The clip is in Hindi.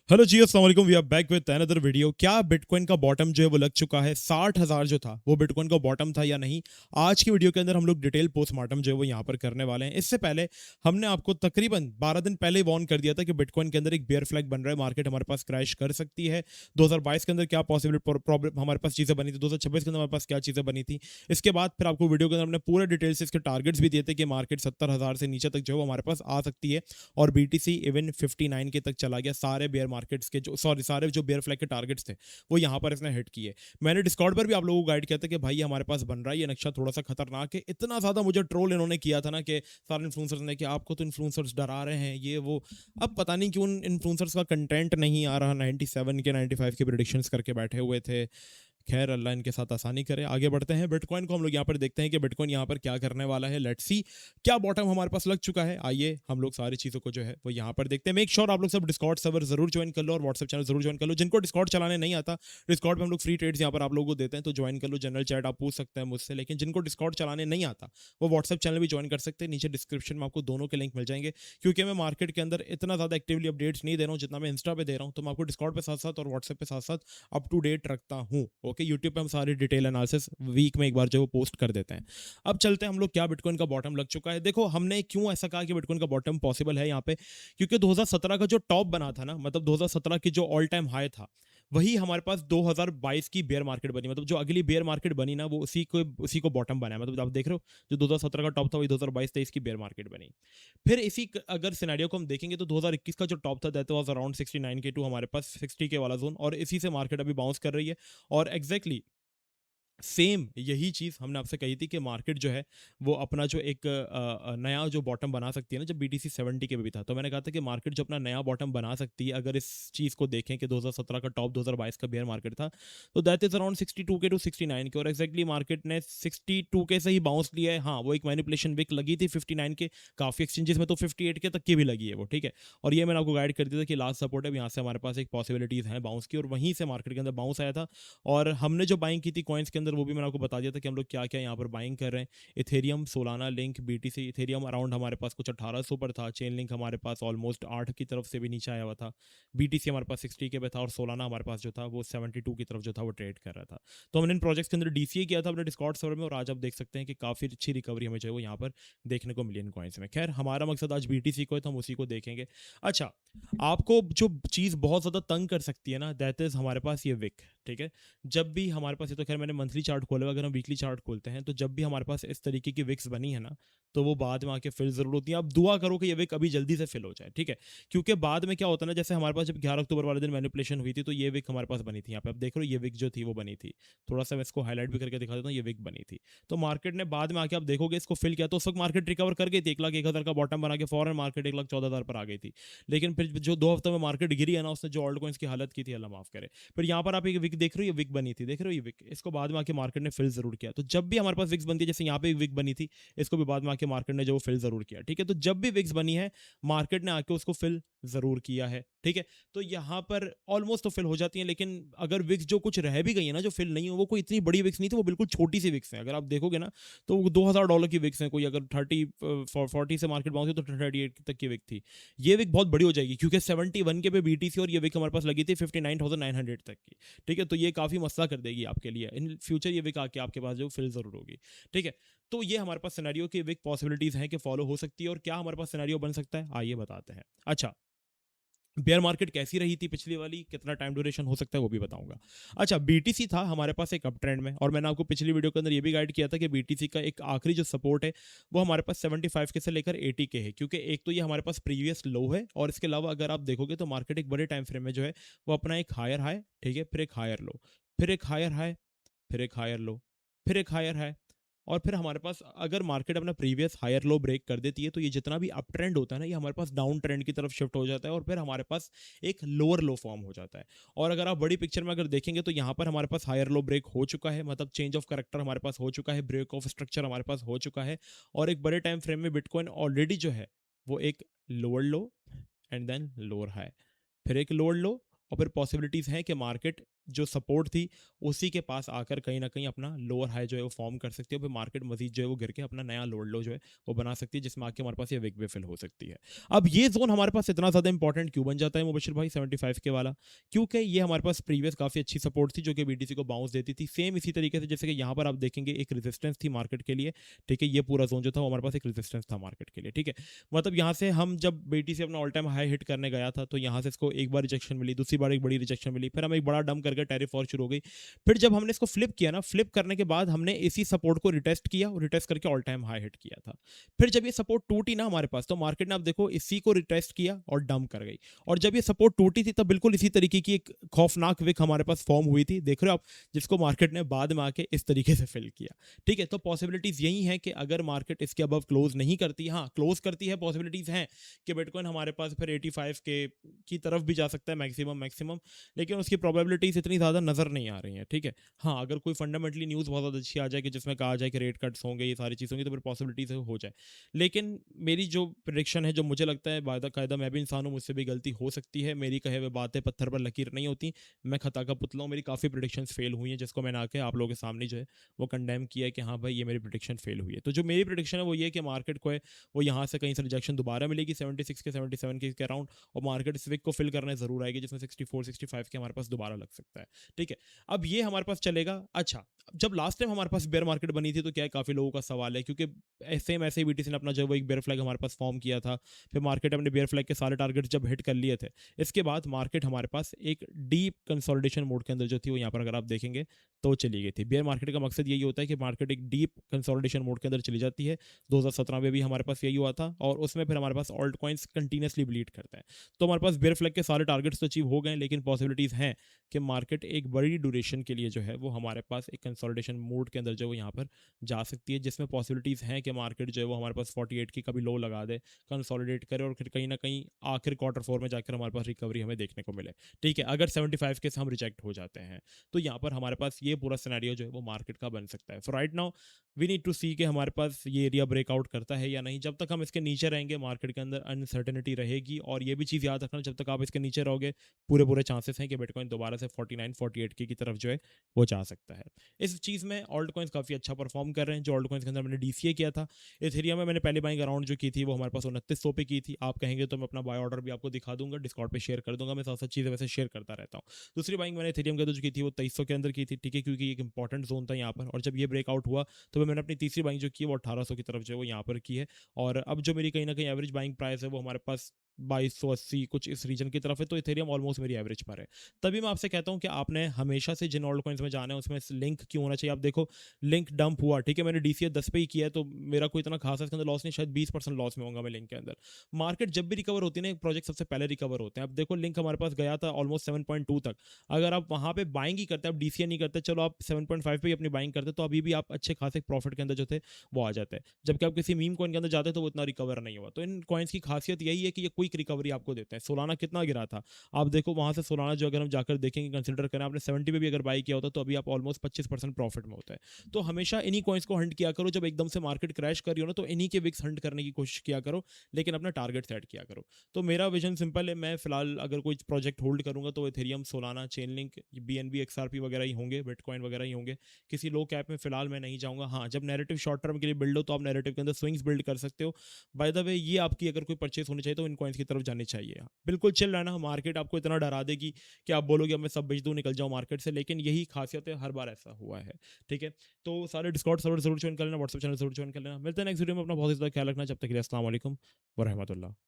हेलो जी, अस्सलाम वालेकुम। We are back with another video. क्या बिटकॉइन का बॉटम जो है वो लग चुका है? 60,000 जो था वो बिटकॉइन का बॉटम था या नहीं? आज की वीडियो के अंदर हम लोग डिटेल पोस्टमार्टम जो है वो यहाँ पर करने वाले हैं। इससे पहले हमने आपको तकरीबन 12 दिन पहले वार्न कर दिया था कि बिटकॉइन के अंदर एक बेयर फ्लैग बन रहा है, मार्केट हमारे पास क्रैश कर सकती है। 2022 के अंदर क्या पॉसिबल प्रॉब्लम हमारे पास चीज़ें बनी थी, 2026 के अंदर हमारे पास क्या चीज़ें बनी थी। इसके बाद फिर आपको वीडियो के अंदर हमने पूरे डिटेल से इसके टारगेट्स भी दिए थे कि मार्केट 70,000 से नीचे तक जो है वो हमारे पास आ सकती है, और बीटीसी इवन 59 के तक चला गया। सारे बेयर मार्केट्स के जो सारे जो बेयर फ्लैग के टारगेट्स थे वो यहाँ पर इसने हिट किए। मैंने डिस्कॉर्ड पर भी आप लोगों को गाइड किया था कि भाई ये हमारे पास बन रहा है, ये नक्शा थोड़ा सा खतरनाक है। इतना ज्यादा मुझे ट्रोल इन्होंने किया था ना कि सारे इन्फ्लुएंसर्स ने कि आपको तो इन्फ्लुएंसर्स डरा रहे हैं ये वो। अब पता नहीं क्यों इन्फ्लुएंसर्स का कंटेंट नहीं आ रहा। 97 के 95 के प्रिडिक्शंस करके बैठे हुए थे। खैर अल्लाह इनके साथ आसानी करे। आगे बढ़ते हैं, बिटकॉइन को हम लोग यहाँ पर देखते हैं कि बिटकॉइन यहाँ पर क्या करने वाला है। लेट्स सी क्या बॉटम हमारे पास लग चुका है। आइए हम लोग सारी चीज़ों को जो है वो यहाँ पर देखते हैं। मेक श्योर आप लोग सब डिस्कॉर्ड सर्वर जरूर ज्वाइन कर लो और व्हाट्सएप चैनल जरूर ज्वाइन कर लो। जिनको डिस्कॉर्ड चलाने नहीं आता, डिस्कॉर्ड में हम लोग फ्री ट्रेड्स यहाँ पर आप लोगों को देते हैं, तो ज्वाइन कर लो। जनरल चैट आप पूछ सकते हैं मुझसे, लेकिन जिनको डिस्कॉर्ड चलाने नहीं आता वो व्हाट्सएप चैनल भी ज्वाइन कर सकते हैं। नीचे डिस्क्रिप्शन में आपको दोनों के लिंक मिल जाएंगे। क्योंकि मैं मार्केट के अंदर इतना ज़्यादा एक्टिवली अपडेट्स नहीं दे रहा हूँ जितना मैं इंस्टा पे दे रहा हूँ, तो मैं आपको डिस्कॉर्ड पे साथ साथ और व्हाट्सएप पे साथ साथ अप टू डेट रखता हूँ। ओके, यूट्यूब पे हम सारी डिटेल एनालिसिस वीक में एक बार जो वो पोस्ट कर देते हैं। अब चलते हैं हम लोग क्या बिटकॉइन का बॉटम लग चुका है। देखो हमने क्यों ऐसा कहा कि बिटकॉइन का बॉटम पॉसिबल है यहाँ पे, क्योंकि 2017 का जो टॉप बना था ना, मतलब 2017 की जो ऑल टाइम हाई था, वही हमारे पास 2022 की बेयर मार्केट बनी। मतलब जो अगली बेयर मार्केट बनी ना, वो उसी को बॉटम बना है। मतलब आप देख रहे हो, जो 2017 का टॉप था वही 2022-23 की बेयर मार्केट बनी। फिर अगर सिनेरियो को हम देखेंगे तो 2021 का जो टॉप था दैट वाज अराउंड 69 के टू हमारे पास 60 के वाला जोन, और इसी से मार्केट अभी बाउंस कर रही है। और एग्जैक्टली सेम यही चीज़ हमने आपसे कही थी कि मार्केट जो है वो अपना जो एक नया जो बॉटम बना सकती है ना, जब बीटीसी 70 के भी था, तो मैंने कहा था कि मार्केट जो अपना नया बॉटम बना सकती है अगर इस चीज़ को देखें कि 2017 का टॉप 2022 का बेयर मार्केट था, तो दैट इज अराउंड 62 के टू 69 के। और एक्जैक्टली मार्केट ने 62 के से ही बाउंस लिया है। हाँ, वो एक मैनिपुलेशन विक लगी थी 59 के, काफ़ी एक्सचेंजेस में तो 58 के तक की भी लगी है वो, ठीक है। और ये मैंने आपको गाइड कर दिया था कि लास्ट सपोर्ट है, यहाँ से हमारे पास एक पॉसिबिलिटीज़ हैं बाउंस की, और वहीं से मार्केट के अंदर बाउंस आया था। और हमने जो बाइंग की थी कॉइन्स के अंदर वो भी मैंने आपको बता दिया था कि हम लोग क्या क्या यहाँ पर बाइंग कर रहे हैं। Ethereum, Solana, link, BTC. Ethereum around हमारे पास कुछ 1800 पर था, चेन लिंक हमारे पास ऑलमोस्ट 8 की तरफ से भी नीचे आया हुआ था, बीटीसी हमारे पास 60 के पे था, और सोलाना हमारे पास जो था वो 72 की तरफ जो था वो ट्रेड कर रहा था। तो हमने इन प्रोजेक्ट्स के अंदर डीसीए किया था अपने डिस्कॉर्ड सर्वर में, और आज आप देख सकते हैं कि काफ़ी अच्छी रिकवरी हमें जो है वो यहाँ पर देखने को मिली इन कॉइन्स में। खैर हमारा मकसद आज बीटीसी को है, तो हम उसी को देखेंगे। अच्छा, आपको जो चीज़ बहुत ज़्यादा तंग कर सकती है ना, दैट इज़ हमारे पास ये विक, ठीक है। जब भी हमारे पास, ये तो खैर मैंने मंथली चार्ट खोला, अगर हम वीकली चार्ट खोलते हैं तो जब भी हमारे पास इस तरीके की विक्स बनी है ना, तो वो बाद में आके फिल जरूर होती है। आप दुआ करो कि ये विक अभी जल्दी से फिल हो जाए, ठीक है। क्योंकि बाद में क्या होता है ना, जैसे हमारे पास जब 11 अक्टूबर वाले दिन मैनिपुलेशन हुई थी, तो ये विक हमारे पास बनी थी। यहाँ पे आप देख रहे हो, ये विक जो थी वो बनी थी। थोड़ा सा मैं इसको हाईलाइट भी करके दिखा देता हूँ, ये विक बनी थी। तो मार्केट ने बाद में आके आप देखोगे इसको फिल किया, तो उस वक्त मार्केट रिकवर कर गई थी, 1,01,000 का बॉटम बना के फॉरन मार्केट 1,14,000 पर आ गई थी। लेकिन फिर जो 2 हफ्ते में मार्केट गिरी है ना, उसने जो ऑल्ट कॉइन्स की हालत की थी, अल्लाह माफ करे। फिर यहाँ पर आप एक विक देख रहे हो, ये विक बनी थी, देख रहे हो ये विक, इसको बाद में आके मार्केट ने फिल जरूर किया। तो जब भी हमारे पास विक्स बनती है, जैसे यहाँ पे एक विक बनी थी, इसको भी बाद में आके मार्केट ने जो फिल जरूर किया, ठीक है। तो जब भी विक्स बनी है, मार्केट ने आके उसको फिल जरूर किया है, ठीक है। तो यहाँ पर ऑलमोस्ट तो फिल हो जाती है, लेकिन अगर विक्स जो कुछ रह भी गई है ना, जो फिल नहीं हो, वो कोई इतनी बड़ी विक्स नहीं थी, वो बिल्कुल छोटी सी विक्स है। अगर आप देखोगे ना, तो $2,000 की विक्स है। कोई अगर 40 से मार्केट बाउंस हुई तो 38 तक की विक थी। ये विक बहुत बड़ी हो जाएगी, क्योंकि 71 के पे बीटीसी, और ये विक हमारे पास लगी थी 59,900 तक की, ठीक है। तो ये काफ़ी मसला कर देगी आपके लिए इन फ्यूचर, ये विक आके आपके पास जो फिल जरूर होगी, ठीक है। तो ये हमारे पास सिनेरियो की विक पॉसिबिलिटीज हैं कि फॉलो हो सकती है, और क्या हमारे पास सिनेरियो बन सकता है आइए बताते हैं। अच्छा, बेयर मार्केट कैसी रही थी पिछली वाली, कितना टाइम ड्यूरेशन हो सकता है वो भी बताऊंगा। अच्छा, बीटीसी था हमारे पास एक अप ट्रेंड में, और मैंने आपको पिछली वीडियो के अंदर ये भी गाइड किया था कि बीटीसी का एक आखिरी जो सपोर्ट है वो हमारे पास 75 के से लेकर 80 के है, क्योंकि एक तो ये हमारे पास प्रीवियस लो है, और इसके अलावा अगर आप देखोगे तो मार्केट एक बड़े टाइम फ्रेम में जो है वो अपना एक हायर हाई, ठीक है, फिर एक हायर लो, फिर एक हायर हाई, फिर एक हायर लो, फिर एक हायर हाई, और फिर हमारे पास अगर मार्केट अपना प्रीवियस हायर लो ब्रेक कर देती है, तो ये जितना भी अप ट्रेंड होता है ना, ये हमारे पास डाउन ट्रेंड की तरफ शिफ्ट हो जाता है, और फिर हमारे पास एक लोअर लो फॉर्म हो जाता है। और अगर आप बड़ी पिक्चर में अगर देखेंगे तो यहाँ पर हमारे पास हायर लो ब्रेक हो चुका है, मतलब चेंज ऑफ करेक्टर हमारे पास हो चुका है, ब्रेक ऑफ स्ट्रक्चर हमारे पास हो चुका है, और एक बड़े टाइम फ्रेम में बिटकॉइन ऑलरेडी जो है वो एक lower low and then lower high, फिर एक लोअर लो, और फिर पॉसिबिलिटीज है कि मार्केट जो सपोर्ट थी उसी के पास आकर कहीं ना कहीं अपना लोअर हाई जो है वो फॉर्म कर सकती है, फिर मार्केट मजीद जो है वो गिर के अपना नया लोअर लो जो है वो बना सकती है, जिसमें आके हमारे पास ये विक भी फिल हो सकती है। अब ये जोन हमारे पास इतना ज्यादा इंपॉर्टेंट क्यों बन जाता है मुबशिर भाई 75 के वाला? क्योंकि ये हमारे पास प्रीवियस काफी अच्छी सपोर्ट थी जो कि बीटीसी को बाउंस देती थी, सेम इसी तरीके से जैसे कि यहाँ पर आप देखेंगे एक रेजिस्टेंस थी मार्केट के लिए। ठीक है, ये पूरा जोन जो था वो हमारे पास एक रेजिस्टेंस था मार्केट के लिए। ठीक है, मतलब यहाँ से हम जब बीटीसी अपना ऑल टाइम हाई हिट करने गया था तो यहाँ से इसको एक बार रिजेक्शन मिली, दूसरी बार एक बड़ी रिजेक्शन मिली, फिर हम एक बड़ा डंप करके टैरिफ और शुरू हो गई। फिर जब हमने इसको फ्लिप किया ना, फ्लिप करने के बाद हमने इसी सपोर्ट को रिटेस्ट किया और रिटेस्ट करके ऑल टाइम हाई हिट किया था। फिर जब ये सपोर्ट टूटी ना हमारे पास, तो मार्केट ने आप देखो इसी को रिटेस्ट किया और डंप कर गई। और जब ये सपोर्ट टूटी थी तब बिल्कुल इसी तरीके की एक खौफनाक विक हमारे पास फॉर्म हुई थी, देख रहे हो आप, जिसको मार्केट ने बाद में आके इस तरीके से फिल किया। ठीक है, तो पॉसिबिलिटीज यही है कि अगर मार्केट इसके अबव क्लोज नहीं करती, हाँ क्लोज करती है, पॉसिबिलिटीज हैं कि बिटकॉइन हमारे पास फिर 85 के की तरफ भी जा सकता है मैक्सिमम मैक्सिमम, लेकिन उसकी प्रोबेबिलिटीज इतनी ज़्यादा नज़र नहीं आ रही हैं। ठीक है, हाँ अगर कोई फंडामेंटली न्यूज़ बहुत ज़्यादा अच्छी आ जाए कि जिसमें कहा जाए कि रेट कट्स होंगे, ये सारी चीज़ होंगी, तो फिर पॉसिबिलिटीज हो जाए। लेकिन मेरी जो प्रिडिक्शन है, जो मुझे लगता है बायदा कायदा मैं भी इंसान हूँ, मुझसे भी गलती हो सकती है, मेरी कहे हुए बातें पत्थर पर लकीर नहीं होती, मैं खता का पुतला हूँ, मेरी काफ़ी प्रिडिक्शंस फेल हुई हैं जिसको मैंने आके आप लोगों के सामने जो है वो कंडेम किया है कि हाँ भाई ये मेरी प्रिडिक्शन फेल हुई है। तो जो मेरी प्रिडिक्शन है वो ये है कि मार्केट को है वो यहाँ से कहीं से रिजेक्शन दोबारा मिलेगी 76 के 77 के अराउंड, और मार्केट इस वीक को फिल करने जरूर आएगी जिसमें 64 65 के हमारे पास दोबारा लग सकता है। ठीक है, अब ये हमारे पास चलेगा। अच्छा, जब लास्ट टाइम हमारे पास बेयर मार्केट बनी थी तो क्या है, काफी लोगों का सवाल है, क्योंकि सेम ऐसे ही बीटीसी ने अपना जो वो एक बेयर फ्लैग हमारे पास फॉर्म किया था, फिर मार्केट अपने बेयर फ्लैग के सारे टारगेट जब हिट कर लिए थे, इसके बाद मार्केट हमारे पास एक डीप कंसोलिडेशन मोड के अंदर जो थी वो यहाँ पर अगर आप देखेंगे तो चली गई थी। बेयर मार्केट का मकसद यही होता है कि मार्केट एक डीप कंसोलिडेशन मोड के अंदर चली जाती है। 2017 में भी हमारे पास यही हुआ था, और उसमें फिर हमारे पास ऑल्ट कॉइन्स कंटिन्यूसली ब्लीड करता है। तो हमारे पास बेयर फ्लैग के सारे टारगेट्स तो अचीव हो गए, लेकिन पॉसिबिलिटीज हैं कि मार्केट एक बड़ी ड्यूरेशन के लिए जो है वो हमारे पास एक कंसोलिडेशन मोड के अंदर जो है यहाँ पर जा सकती है, जिसमें पॉसिबिलिटीज हैं कि मार्केट जो है वो हमारे पास 48 की कभी लो लगा दे, कंसोलिडेट करे, और फिर कहीं ना कहीं आखिर क्वार्टर फोर में जाकर हमारे पास रिकवरी हमें देखने को मिले। ठीक है, अगर 75 के हम रिजेक्ट हो जाते हैं तो यहाँ पर हमारे पास ये पूरा सिनेरियो जो है वो मार्केट का बन सकता है। For right now we need to see कि हमारे पास ये एरिया ब्रेकआउट करता है या नहीं। जब तक हम इसके नीचे रहेंगे मार्केट के अंदर अनसर्टेनिटी रहेगी, और ये भी चीज़ याद रखना, जब तक आप इसके नीचे रहोगे पूरे पूरे चांसेस हैं कि बिटकॉइन दोबारा से 49 48 की तरफ जो है वो जा सकता है। इस चीज़ में ऑल्ट कॉइन्स काफ़ी अच्छा परफॉर्म कर रहे हैं। जो ऑल्ट कॉइन्स के अंदर मैंने डीसीए किया था, इथेरियम में मैंने पहले बाइंग अराउंड जो की थी वो हमारे पास 2900 पे की थी। आप कहेंगे तो मैं अपना बाय ऑर्डर भी आपको दिखा दूंगा, डिस्कॉर्ड पे शेयर कर दूंगा, मैं साथ साथ चीज़ें वैसे शेयर करता रहता हूँ। दूसरी बाइंग मैंने इथेरियम के अंदर जो की थी वो 2300 के अंदर की थी। ठीक है, क्योंकि एक इंपॉर्टेंट जोन था यहाँ पर, और जब ये ब्रेकआउट हुआ तो मैंने अपनी तीसरी बाइंग जो की है वो 1800 की तरफ जो है वो यहाँ पर की है। और अब जो मेरी कहीं ना कहीं एवरेज बाइंग प्राइस है वो हमारे पास 2280 कुछ इस रीजन की तरफ है, तो इथेरियम ऑलमोस्ट मेरी एवरेज पर है। तभी मैं आपसे कहता हूं कि आपने हमेशा से जिन ऑल्ट कॉइन्स में जाना है उसमें लिंक क्यों होना चाहिए। आप देखो लिंक डंप हुआ, ठीक है, मैंने डीसीए 10 पे ही किया है तो मेरा कोई इतना खास इसके अंदर लॉस नहीं, शायद 20% लॉस में होगा मैं लिंक के अंदर। मार्केट जब भी रिकवर होती है ना, एक प्रोजेक्ट सबसे पहले रिकवर होते हैं। अब देखो लिंक हमारे पास गया था ऑलमोस्ट 7.2 तक, अगर आप वहां पे बाइंग ही करते, आप डीसीए नहीं करते, चलो आप 7.5 पे ही अपनी बाइंग करते, तो अभी भी आप अच्छे खासे प्रॉफिट के अंदर जो थे वो आ जाते हैं। जबकि आप किसी मीम कॉइन के अंदर जाते तो वो इतना रिकवर नहीं हुआ। तो इन कॉइन्स की खासियत यही है कि ये क्विक रिकवरी आपको देते हैं। सोलाना कितना गिरा था, आप देखो वहां से सोलाना जो अगर हम जाकर देखेंगे, कंसिडर करें आपने 70 पे भी अगर बाई किया होता तो अभी आप ऑलमोस्ट 25% प्रॉफिट में होता है। तो हमेशा इन्हीं कॉइन्स को हंट किया करो, जब एकदम से मार्केट क्रैश कर रही हो ना तो इन्हीं के विक्स हंट करने की कोशिश किया करो, लेकिन अपना टारगेट सेट किया करो। तो मेरा विजन सिंपल है, मैं फिलहाल अगर कोई प्रोजेक्ट होल्ड करूंगा तो Ethereum, Solana, chain link, BNB, XRP वगैरह ही होंगे, बिटकॉइन वगैरह ही होंगे। किसी लो कैप में फिलहाल मैं नहीं जाऊंगा। हाँ, जब नैरेटिव शॉर्ट टर्म के लिए बिल्ड हो तो आप नैरेटिव के अंदर स्विंग्स बिल्ड कर सकते हो। बाय द वे ये आपकी अगर कोई परचेस होनी चाहिए तो इन कॉइन्स की तरफ जानी चाहिए। बिल्कुल चिल रहना, मार्केट आपको इतना डरा देगी कि आप बोलोगे अब मैं सब बेच दूं निकल जाऊं मार्केट से, लेकिन यही खासियत है, हर बार ऐसा हुआ है। ठीक है, तो सारे डिस्कॉर्ड सर्वर जरूर ज्वाइन कर लेना, व्हाट्सएप चैनल जरूर ज्वाइन कर लेना। मिलते हैं नेक्स्ट वीडियो में, अपना बहुत ही ज्यादा ख्याल रखना, जब तक के लिए अस्सलाम वालेकुम वरहमतुल्लाह।